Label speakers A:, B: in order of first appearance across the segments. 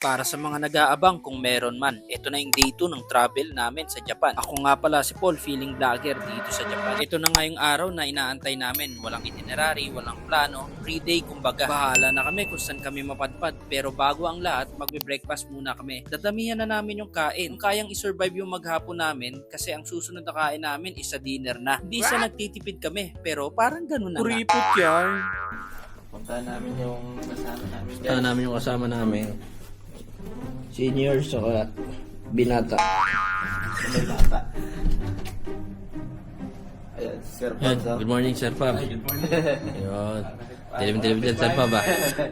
A: Para sa mga nag-aabang kung meron man, ito na yung day 2 ng travel namin sa Japan. Ako nga pala si Paul, feeling vlogger dito sa Japan. Ito na nga yung araw na inaantay namin. Walang itinerary, walang plano, free day kumbaga. Bahala na kami kung saan kami mapadpad. Pero bago ang lahat, magbe-breakfast muna kami. Dadamihan na namin yung kain. Kung kayang isurvive yung maghapon namin, kasi ang susunod na kain namin is sa dinner na. Hindi sa nagtitipid kami, pero parang ganun na.
B: Kuripot yan.
C: Punta namin yung kasama namin.
B: Punta namin yung kasama namin. Senior saka binata.
C: May bata. Ayan, Sir
B: Yan.
C: Pabs.
B: Good morning, Sir Pab. Good morning. Yun. Television, Sir Pab ba?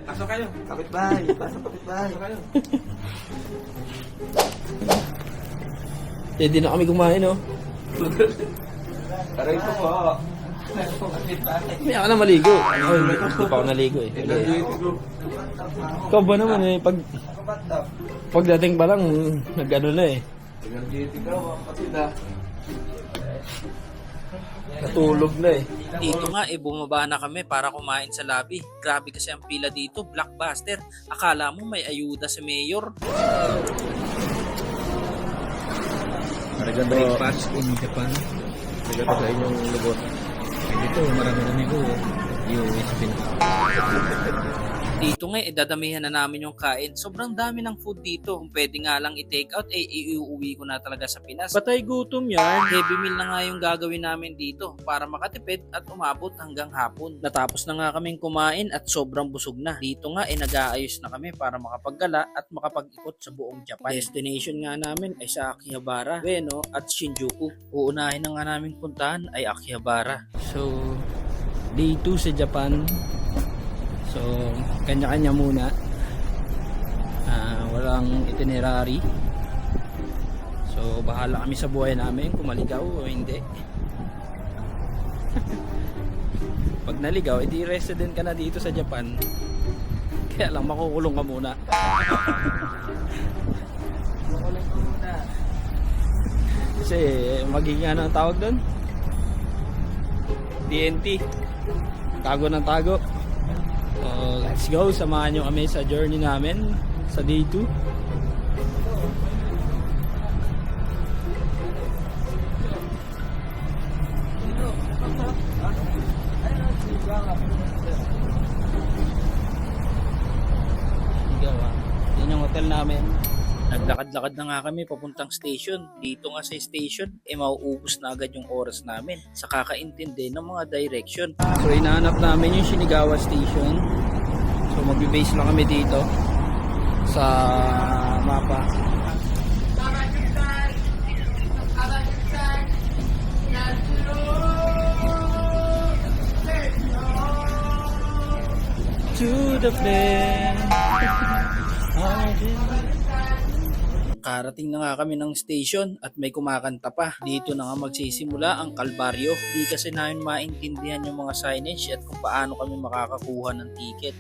C: Pasok kayo. Kapitbahay. Pasok kapitbahay. Pasok kayo.
B: Hindi na kami kumain, no?
C: Aray ko po. Kapitbahay.
B: May ako na maligo. Ay, hindi pa ako naligo eh. Ikaw ba naman eh, pagdating pa lang, nag-ano na eh.
C: Energetic ka, kapatid ah.
B: Natulog na eh.
A: Dito nga bumaba na kami para kumain sa lobby. Grabe kasi ang pila dito, blockbuster. Akala mo may ayuda si Mayor.
B: Breakfast in Japan. Naganda sa inyong lugar. Dito, marami-rami ko eh. USB na.
A: Dito nga dadamihan na namin yung kain. Sobrang dami ng food dito. Kung pwede nga lang i-take out, iuwi ko na talaga sa Pinas.
B: Patay gutom yan.
A: Heavy meal na nga yung gagawin namin dito para makatipid at umabot hanggang hapon. Natapos na nga kaming kumain at sobrang busog na. Dito nga nag-aayos na kami para makapaggala at makapag-ikot sa buong Japan. Destination nga namin ay sa Akihabara, Ueno at Shinjuku. Uunahin na nga namin puntahan ay Akihabara.
B: So, day 2 sa Japan. So, kanya-kanya muna. Walang itinerary. So, bahala kami sa buhay namin kung maligaw o hindi. Pag naligaw, edi resident ka na dito sa Japan. Kaya lang makukulong ka muna. Makukulong ka muna. Kasi magiging ano ang tawag doon? DNT. Tago ng tago. Let's go, samahan nyo kami sa journey namin sa day 2. Yan yung hotel namin.
A: Naglakad-lakad na nga kami papuntang station. Dito nga sa station, mauubos na agad yung oras namin sa kakaintindi ng mga direction.
B: So inahanap namin yung Shinagawa Station. So magbe-base lang kami dito sa mapa. To the place.
A: Karating na nga kami ng station at may kumakanta pa. Dito na nga magsisimula ang kalbaryo. Di kasi namin maintindihan yung mga signage at kung paano kami makakakuha ng ticket.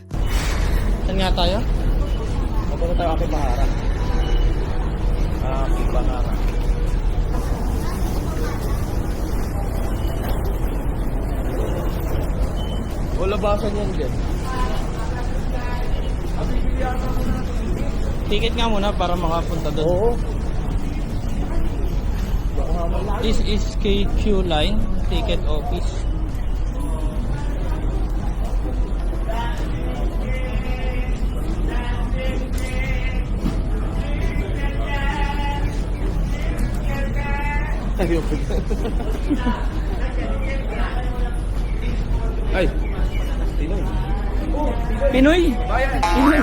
B: Saan nga tayo?
C: Mapunta tayo Akibahara. Akibahara.
B: Wala basan yan dyan. Ticket nga muna para makapunta doon.
C: Oo.
B: This is KQ Line Ticket Office.
C: Ay. Pinoy.
B: Pinoy!
C: Pinoy.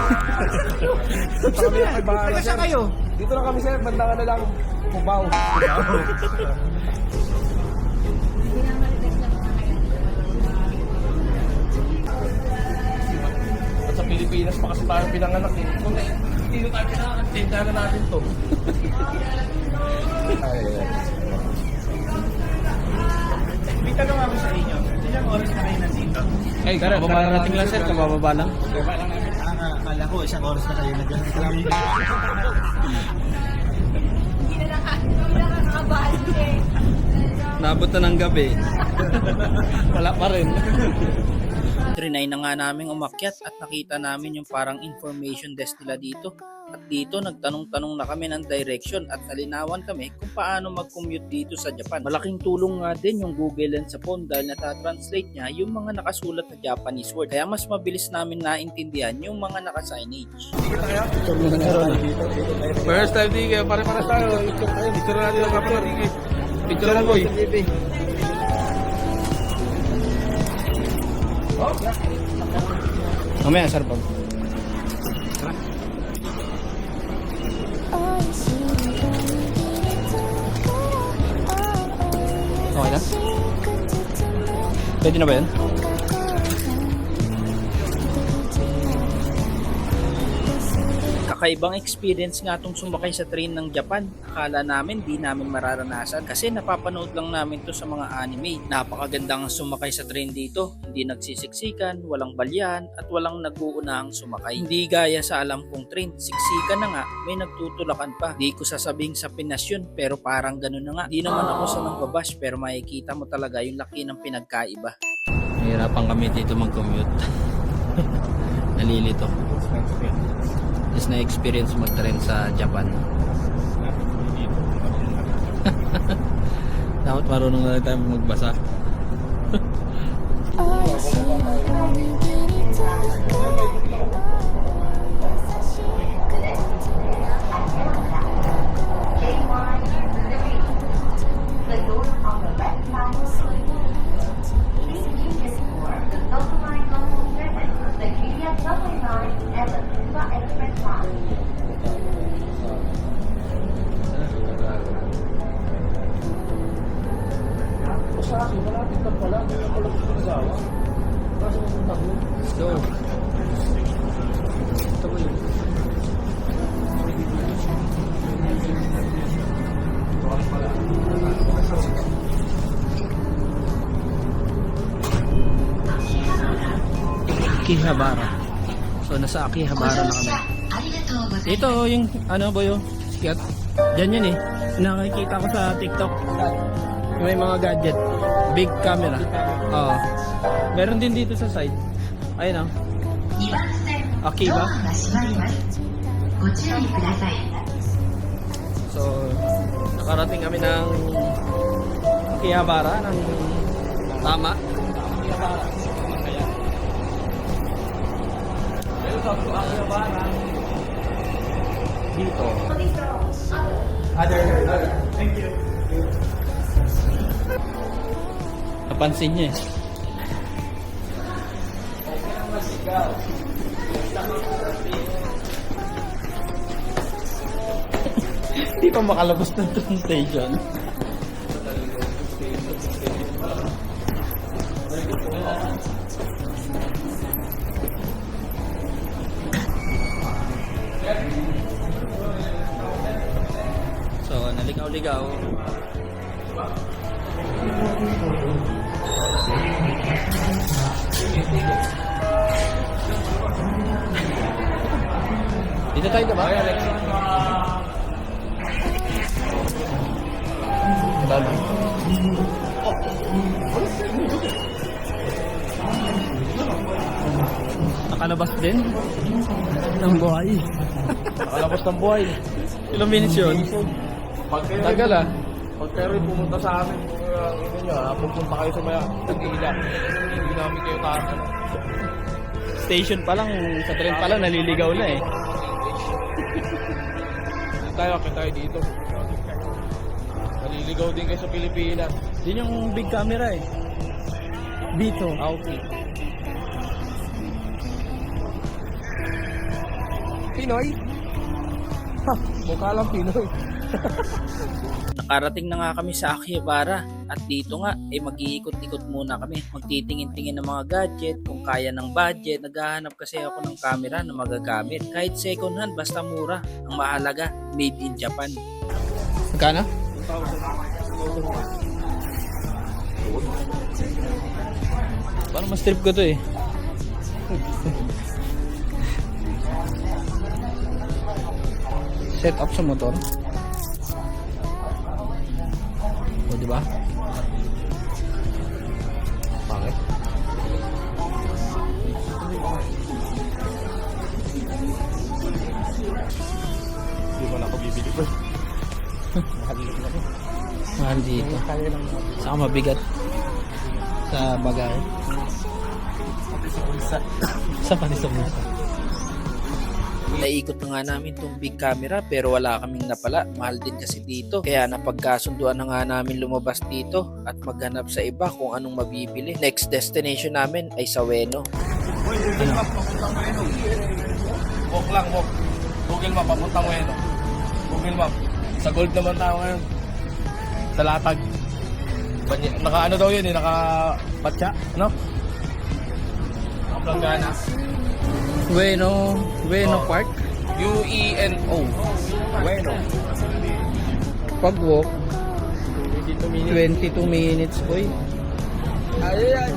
C: Kami ang Akibahara. Saan kayo? Dito lang kami sir. Banda ka na lang. Cubao. At sa Pilipinas pa kasi tayo pinanganak eh. Kung hindi na tayo pinanganak, tindahan na natin to. Ay,
D: May tanong ako sa inyo. Ilang oras na kayo nandito?
B: Ay, kababarating lang sir, kabababa lang.
D: Baba lang namin. Akala ko isang oras na kayo nag-alam.
E: Hindi na nakakabahan eh.
B: Naabot na ng gabi. Wala pa rin.
A: Trinay na nga namin umakyat at nakita namin yung parang information desk nila dito. At dito nagtanong-tanong na kami ng direction at nalinawan kami kung paano mag-commute dito sa Japan. Malaking tulong nga din yung Google Lens sa phone dahil natatranslate niya yung mga nakasulat na Japanese word. Kaya mas mabilis namin naintindihan yung mga naka-signage.
B: First time di kayo, pare-pares tayo. Picture natin ang kapatid. Picture na boy. Mamaya, sir, pag. Okay na? Pwede na ba yan?
A: Kakaibang experience nga itong sumakay sa train ng Japan. Akala namin di namin mararanasan kasi napapanood lang namin to sa mga anime. Napakagandang sumakay sa train dito. Hindi nagsisiksikan, walang balyan at walang nag-uunahang sumakay. Hindi gaya sa alam kong train. Siksikan na nga, may nagtutulakan pa. Di ko sasabing sa Pinas yun pero parang ganun na nga. Di naman ako sa nangbabash pero makikita mo talaga yung laki ng pinagkaiba.
B: Nahirapan kami dito mag-commute. Nalilito. Is na-experience mag-train sa Japan. Dapat marunong na tayo magbasa. Let's go. Ito ba yun? Akihabara. So nasa Akihabara na kami. Ito yung ano ba yun? Sikat. Diyan yun eh. Nakikita ko sa TikTok. May mga gadget. Big camera. Oo. Meron din dito sa side. Ayun oh. Akiba. So, nakarating kami ng Akihabara ng tama. Akihabara. Kaya. Welcome to Akihabara. Dito. Other. Thank you. Napansin niya eh. Hindi pa makalabas ng train station. So, naligaw-ligaw. Dito tayo diba? Dalo. Nakalabas din ng buhay. Nakalabas ng buhay. Ilang minutes yun? Tagal ah.
C: Pag kayo pumunta sa amin, ino nyo, pupunta kayo sa maya, nag-iila. Hindi namin kayo tahan.
B: Station pa lang, sa train pa lang, naliligaw na eh.
C: Tayo dito. Naliligaw din kayo sa Pilipinas.
B: Yun yung big camera eh. Dito.
C: Okay. Pinoy? Ha, mukha lang Pinoy.
A: Nakarating na nga kami sa Akihabara at dito nga ay mag-iikot-ikot muna kami. Magtitingin-tingin ng mga gadget kung kaya ng budget. Naghahanap kasi ako ng camera na magagamit. Kahit second hand basta mura. Ang mahalaga, made in Japan.
B: Magkano? Parang mas trip ko to eh. Set up sa motor. O diba? Bakit?
C: Hindi ko na ako bibili po. Mahal na ako.
B: Mahal dito.
C: Kaya lang mo.
B: Saka mabigat. Sa bagay. Sa pati sa bulsa.
A: Naikot na nga namin tong big camera pero wala kaming napala. Mahal din kasi dito. Kaya napagkasunduan na nga namin lumabas dito at maghanap sa iba kung anong mabibili. Next destination namin ay sa Ueno.
C: Google Map, papuntang Ueno. Walk lang, walk. Google Map, papuntang Ueno. Google Map. Sa gold naman tayo ngayon. Sa latag. Naka ano daw yun eh, naka patsa, no? Nakaplangana.
B: Ueno Park.
C: UENO. Ueno.
B: Pag walk,
C: 22
B: 22 minutes boy.
C: Ayan.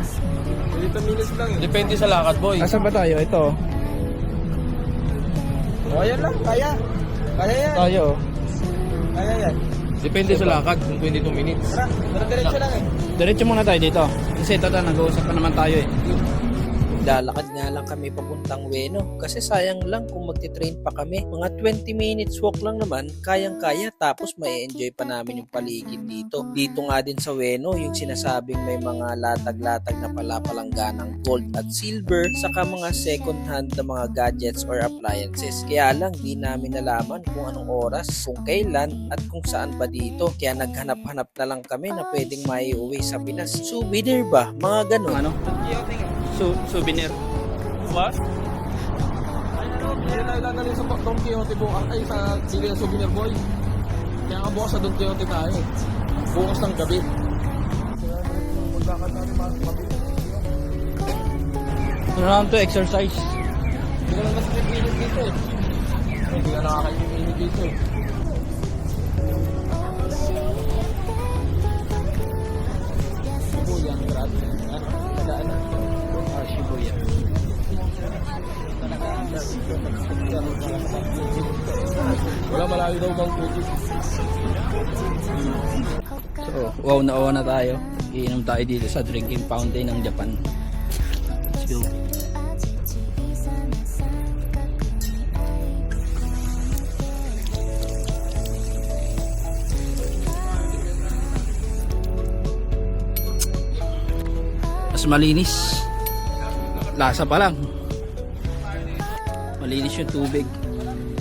C: 22 minutes lang. Depende sa lakad, boy.
B: Asan ba tayo? Ito.
C: O, ayan lang. Kaya. Kaya yan.
B: Tayo.
C: Kaya yan. Depende sa lakad kung 22 minutes. Tara, diretso lang eh.
B: Diretso muna tayo dito. Kasi ito nag-uusap pa naman tayo eh.
A: Lalakad nga lang kami papuntang Ueno kasi sayang lang kung magti-train pa kami. Mga 20 minutes walk lang naman, kayang-kaya tapos may enjoy pa namin yung paligid dito. Dito nga din sa Ueno, yung sinasabing may mga latag-latag na palapalangganang gold at silver saka mga second hand na mga gadgets or appliances. Kaya lang di namin nalaman kung anong oras, kung kailan at kung saan ba dito. Kaya naghanap-hanap na lang kami na pwedeng maiuwi sa Pinas. Souvenir ba? Mga ganun.
B: Ano? Souvenir.
C: What? Hindi tayo dadalhin sa Don Quixote bukas ay sa Sili ng Souvenir Boy. Kaya nga bukas sa Don Quixote tayo. Bukas ng gabi. Magkakad natin mabili.
B: Ano naman to? Exercise.
C: Hindi ka lang nasipinit dito eh. Hindi ka nakakaipinit dito eh. Shibuya, grabe. Ano? Tadaan na.
B: Shibuya.
C: Wala malayo daw bang puti.
B: So, wow na tayo. Iinom tayo dito sa drinking fountain ng Japan. Let's go. Mas malinis. Lasa pa lang. Malinis yung tubig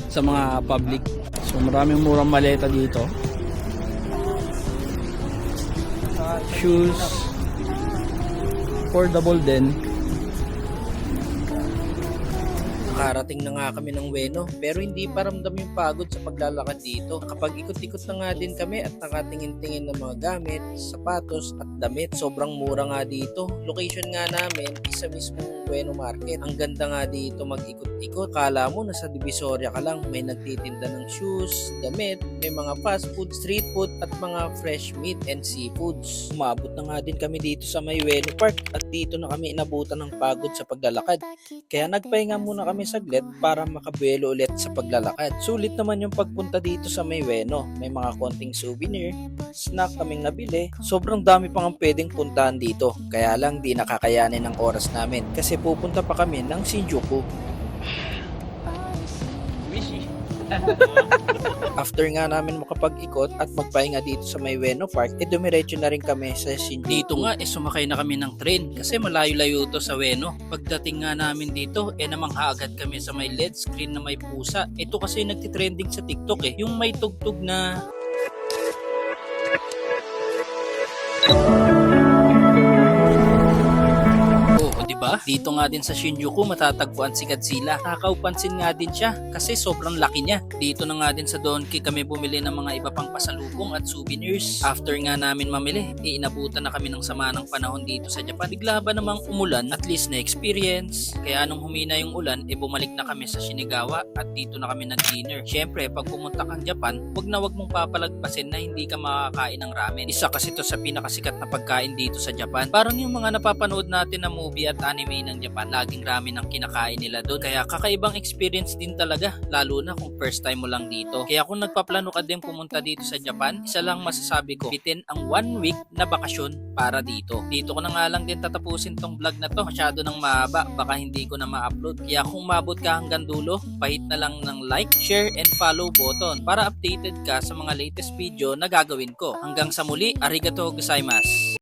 B: sa mga public. So maraming murang maleta dito. Shoes. Affordable din.
A: Nakarating na nga kami ng Ueno pero hindi pa ramdam yung pagod sa paglalakad dito. Kapag ikot-ikot na nga din kami at nakatingin-tingin ng mga gamit, sapatos at damit. Sobrang mura nga dito. Location nga namin isa mismong Ueno Market. Ang ganda nga dito mag-ikot-ikot. Kala mo nasa Divisoria ka lang. May nagtitinda ng shoes, damit, may mga fast food, street food at mga fresh meat and seafoods. Umabot na nga din kami dito sa may Ueno Park at dito na kami inabutan ng pagod sa paglalakad. Kaya nagpahinga muna kami saglit para makabuelo ulit sa paglalakad. Sulit naman yung pagpunta dito sa may Ueno. May mga konting souvenir, snack kaming nabili. Sobrang dami pang ang pwedeng puntahan dito. Kaya lang di nakakayanin ng oras namin kasi pupunta pa kami ng Shinjuku. After nga namin makapag-ikot at magpahinga dito sa may Ueno Park, dumiretso na rin kami sa Shinjuku. Dito nga, sumakay na kami ng train kasi malayo-layo to sa Ueno. Pagdating nga namin dito, namangha agad kami sa may LED screen na may pusa. Ito kasi nagtitrending sa TikTok yung may tugtog na diba? Dito nga din sa Shinjuku matatagpuan si Godzilla. Nakakaupansin nga din siya kasi sobrang laki niya. Dito na nga din sa Donki kami bumili ng mga iba pang pasalubong at souvenirs. After nga namin mamili, inabutan na kami ng sama ng panahon dito sa Japan. Bigla ba namang umulan? At least na experience. Kaya nung humina yung ulan, bumalik na kami sa Shinagawa at dito na kami nag-dinner. Syempre, pag pumunta kang Japan, wag mong papalagpasin na hindi ka makakain ng ramen. Isa kasi to sa pinakasikat na pagkain dito sa Japan. Parang yung mga napapanood natin na movie at anime ng Japan, laging ramen ang kinakain nila doon. Kaya kakaibang experience din talaga, lalo na kung first time mo lang dito. Kaya kung nagpaplano ka din pumunta dito sa Japan, isa lang masasabi ko, bitin ang 1 week na bakasyon para dito. Dito ko na nga lang din tatapusin tong vlog na to. Masyado nang mahaba, baka hindi ko na ma-upload. Kaya kung mabot ka hanggang dulo, pahit na lang ng like, share, and follow button para updated ka sa mga latest video na gagawin ko. Hanggang sa muli, arigatou gozaimasu.